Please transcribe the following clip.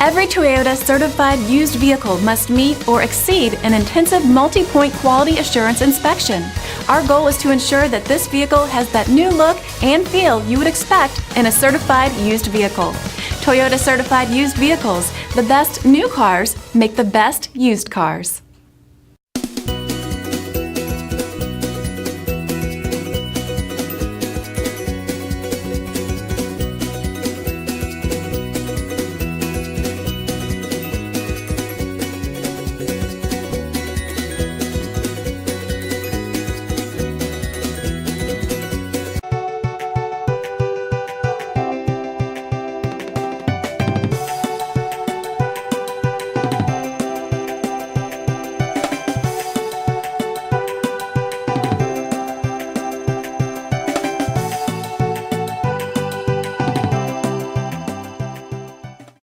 Every Toyota certified used vehicle must meet or exceed an intensive multi-point quality assurance inspection. Our goal is to ensure that this vehicle has that new look and feel you would expect in a certified used vehicle. Toyota certified used vehicles, the best new cars make the best used cars.